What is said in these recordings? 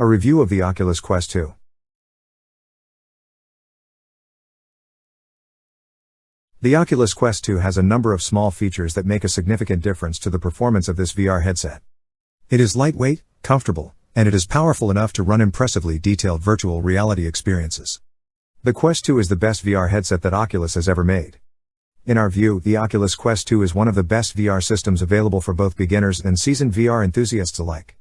A review of the Oculus Quest 2. The Oculus Quest 2 has a number of small features that make a significant difference to the performance of this VR headset. It is lightweight, comfortable, and it is powerful enough to run impressively detailed virtual reality experiences. The Quest 2 is the best VR headset that Oculus has ever made. In our view, the Oculus Quest 2 is one of the best VR systems available for both beginners and seasoned VR enthusiasts alike.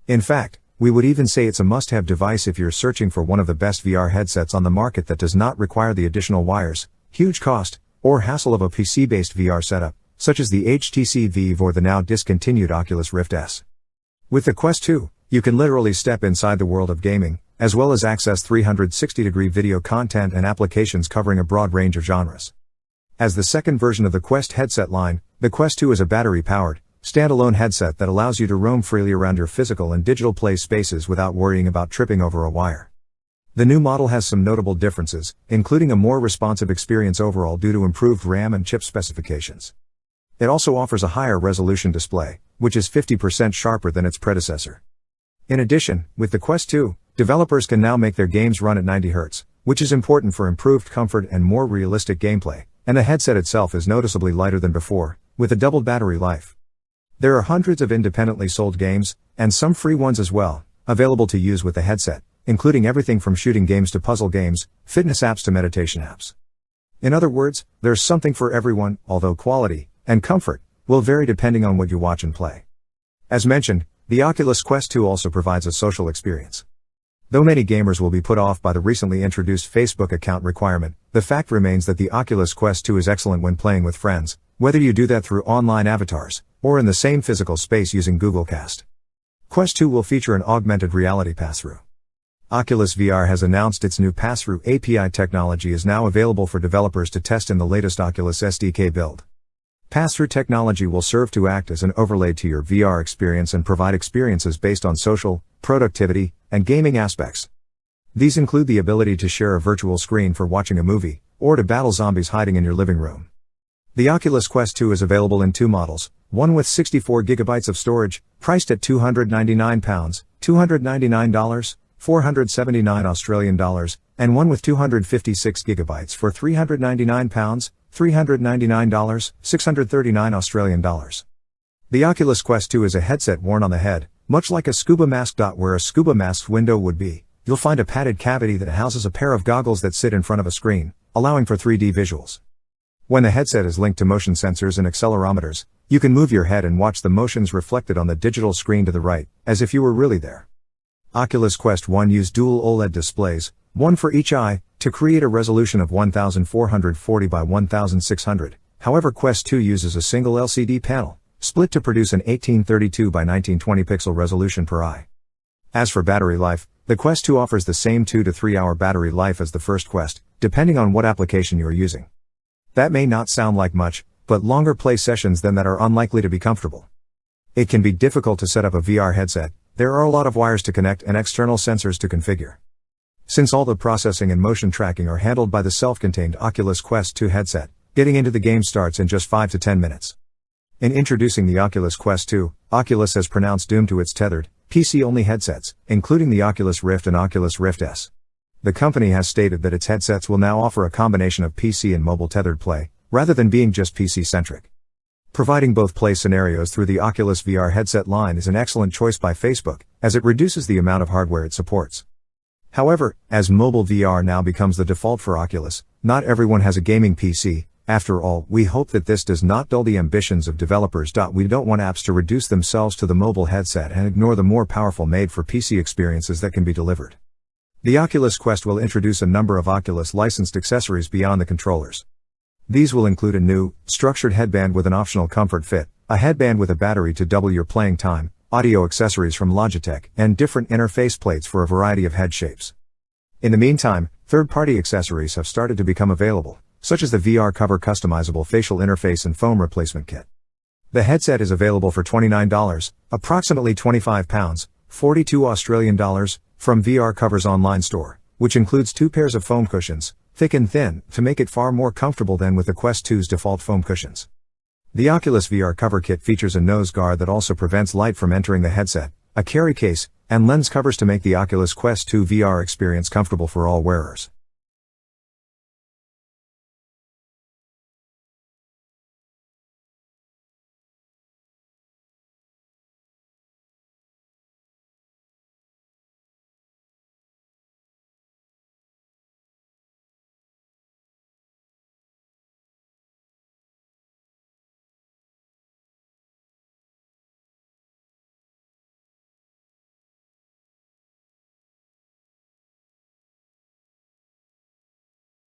In fact, we would even say it's a must-have device if you're searching for one of the best VR headsets on the market that does not require the additional wires, huge cost, or hassle of a PC-based VR setup, such as the HTC Vive or the now discontinued Oculus Rift S. With the Quest 2, you can literally step inside the world of gaming, as well as access 360-degree video content and applications covering a broad range of genres. As the second version of the Quest headset line, the Quest 2 is a battery-powered, standalone headset that allows you to roam freely around your physical and digital play spaces without worrying about tripping over a wire. The new model has some notable differences, including a more responsive experience overall due to improved RAM and chip specifications. It also offers a higher resolution display, which is 50% sharper than its predecessor. In addition, with the Quest 2, developers can now make their games run at 90 Hz, which is important for improved comfort and more realistic gameplay, and the headset itself is noticeably lighter than before, with a doubled battery life. There are hundreds of independently sold games, and some free ones as well, available to use with the headset, including everything from shooting games to puzzle games, fitness apps to meditation apps. In other words, there's something for everyone, although quality and comfort will vary depending on what you watch and play. As mentioned, the Oculus Quest 2 also provides a social experience. Though many gamers will be put off by the recently introduced Facebook account requirement, the fact remains that the Oculus Quest 2 is excellent when playing with friends, whether you do that through online avatars, or in the same physical space using Google Cast. Quest 2 will feature an augmented reality pass-through. Oculus VR has announced its new pass-through API technology is now available for developers to test in the latest Oculus SDK build. Pass-through technology will serve to act as an overlay to your VR experience and provide experiences based on social, productivity, and gaming aspects. These include the ability to share a virtual screen for watching a movie, or to battle zombies hiding in your living room. The Oculus Quest 2 is available in two models, one with 64 GB of storage, priced at £299, $299, 479 Australian dollars, and one with 256 GB for £399, $399, 639 Australian dollars. The Oculus Quest 2 is a headset worn on the head, much like a scuba mask. Where a scuba mask's window would be, you'll find a padded cavity that houses a pair of goggles that sit in front of a screen, allowing for 3D visuals. When the headset is linked to motion sensors and accelerometers, you can move your head and watch the motions reflected on the digital screen to the right, as if you were really there. Oculus Quest 1 used dual OLED displays, one for each eye, to create a resolution of 1440 by 1600. However, Quest 2 uses a single LCD panel, split to produce an 1832 by 1920 pixel resolution per eye. As for battery life, the Quest 2 offers the same 2 to 3 hour battery life as the first Quest, depending on what application you are using. That may not sound like much, but longer play sessions than that are unlikely to be comfortable. It can be difficult to set up a VR headset. There are a lot of wires to connect and external sensors to configure. Since all the processing and motion tracking are handled by the self-contained Oculus Quest 2 headset, getting into the game starts in just 5 to 10 minutes. In introducing the Oculus Quest 2, Oculus has pronounced doom to its tethered, PC-only headsets, including the Oculus Rift and Oculus Rift S. The company has stated that its headsets will now offer a combination of PC and mobile tethered play, rather than being just PC-centric. Providing both play scenarios through the Oculus VR headset line is an excellent choice by Facebook, as it reduces the amount of hardware it supports. However, as mobile VR now becomes the default for Oculus, not everyone has a gaming PC. After all, we hope that this does not dull the ambitions of developers. We don't want apps to reduce themselves to the mobile headset and ignore the more powerful made-for-PC experiences that can be delivered. The Oculus Quest will introduce a number of Oculus licensed accessories beyond the controllers. These will include a new, structured headband with an optional comfort fit, a headband with a battery to double your playing time, audio accessories from Logitech, and different interface plates for a variety of head shapes. In the meantime, third-party accessories have started to become available, such as the VR Cover customizable facial interface and foam replacement kit. The headset is available for $29, approximately £25, 42 Australian dollars, from VR Cover's online store, which includes 2 pairs of foam cushions, thick and thin, to make it far more comfortable than with the Quest 2's default foam cushions. The Oculus VR Cover Kit features a nose guard that also prevents light from entering the headset, a carry case, and lens covers to make the Oculus Quest 2 VR experience comfortable for all wearers.